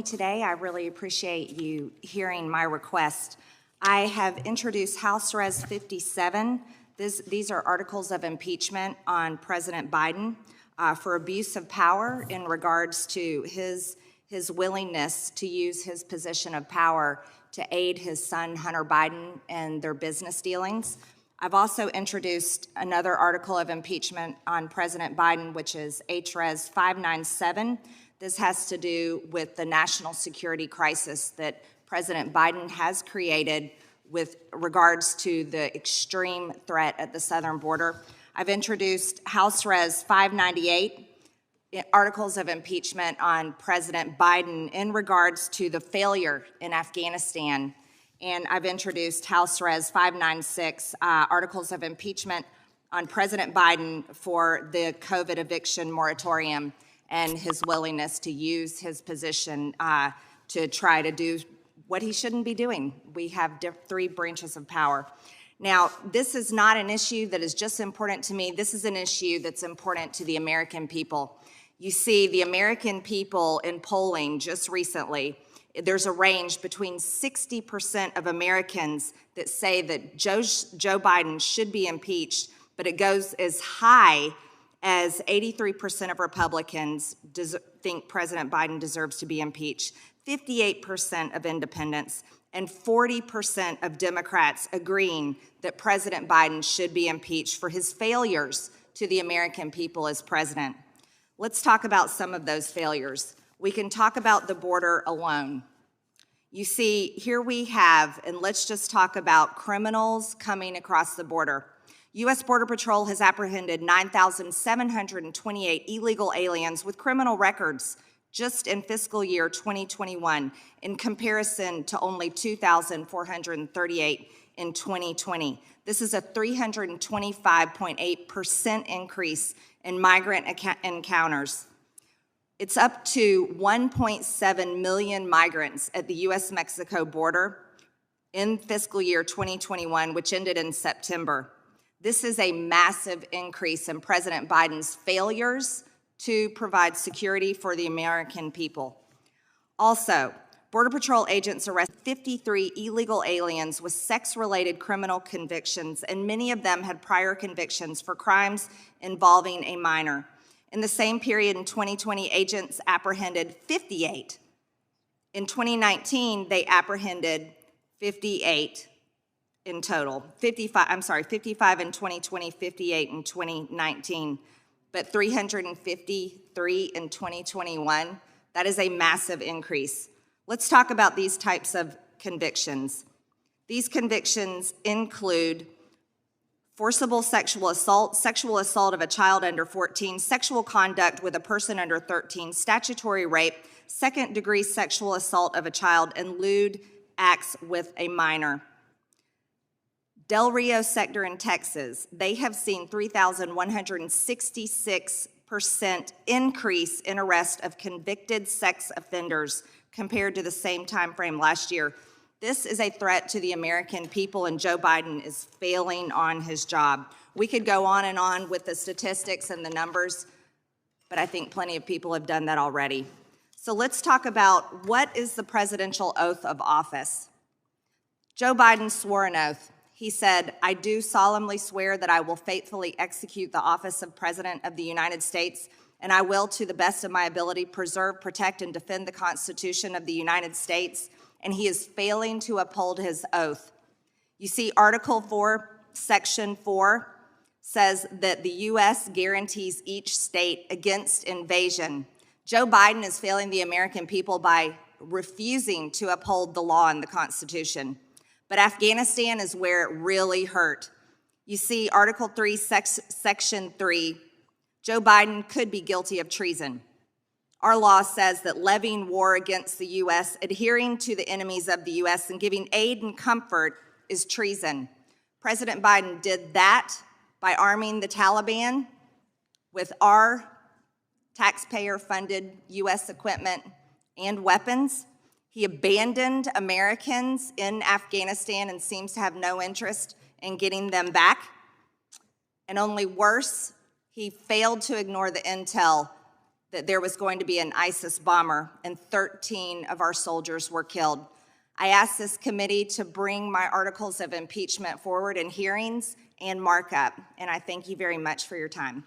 Today, I really appreciate you hearing my request. I have introduced House Res 57. These are articles of impeachment on President Biden for abuse of power in regards to his willingness to use his position of power to aid his son, Hunter Biden, and their business dealings. I've also introduced another article of impeachment on President Biden, which is Res 597. This has to do with the national security crisis that President Biden has created with regards to the extreme threat at the southern border. I've introduced House Res 598, articles of impeachment on President Biden in regards to the failure in Afghanistan. And I've introduced House Res 596, articles of impeachment on President Biden for the COVID eviction moratorium and his willingness to use his position to try to do what he shouldn't be doing. We have three branches of power. Now, this is not an issue that is just important to me. This is an issue that's important to the American people. You see, the American people in polling just recently, there's a range between 60% of Americans that say that Joe Biden should be impeached, but it goes as high as 83% of Republicans think President Biden deserves to be impeached, 58% of independents, and 40% of Democrats agreeing that President Biden should be impeached for his failures to the American people as president. Let's talk about some of those failures. We can talk about the border alone. You see, here we have, and let's just talk about criminals coming across the border. U.S. Border Patrol has apprehended 9,728 illegal aliens with criminal records just in fiscal year 2021, in comparison to only 2,438 in 2020. This is a 325.8% increase in migrant encounters. It's up to 1.7 million migrants at the U.S.-Mexico border in fiscal year 2021, which ended in September. This is a massive increase in President Biden's failures to provide security for the American people. Also, Border Patrol agents arrested 53 illegal aliens with sex-related criminal convictions, and many of them had prior convictions for crimes involving a minor. In the same period in 2020, agents apprehended 58. In 2019, they apprehended 58 in total. 55 in 2020, 58 in 2019, but 353 in 2021. That is a massive increase. Let's talk about these types of convictions. These convictions include forcible sexual assault of a child under 14, sexual conduct with a person under 13, statutory rape, second-degree sexual assault of a child, and lewd acts with a minor. Del Rio sector in Texas, they have seen 3,166% increase in arrest of convicted sex offenders compared to the same time frame last year. This is a threat to the American people, and Joe Biden is failing on his job. We could go on and on with the statistics and the numbers, but I think plenty of people have done that already. So let's talk about what is the presidential oath of office. Joe Biden swore an oath. He said, "I do solemnly swear that I will faithfully execute the office of President of the United States, and I will, to the best of my ability, preserve, protect, and defend the Constitution of the United States," and he is failing to uphold his oath. You see, Article 4, Section 4 says that the U.S. guarantees each state against invasion. Joe Biden is failing the American people by refusing to uphold the law and the Constitution. But Afghanistan is where it really hurt. You see, Article 3, Section 3, Joe Biden could be guilty of treason. Our law says that levying war against the U.S., adhering to the enemies of the U.S., and giving aid and comfort is treason. President Biden did that by arming the Taliban with our taxpayer-funded U.S. equipment and weapons. He abandoned Americans in Afghanistan and seems to have no interest in getting them back. And only worse, he failed to ignore the intel that there was going to be an ISIS bomber, and 13 of our soldiers were killed. I asked this committee to bring my articles of impeachment forward in hearings and markup, and I thank you very much for your time.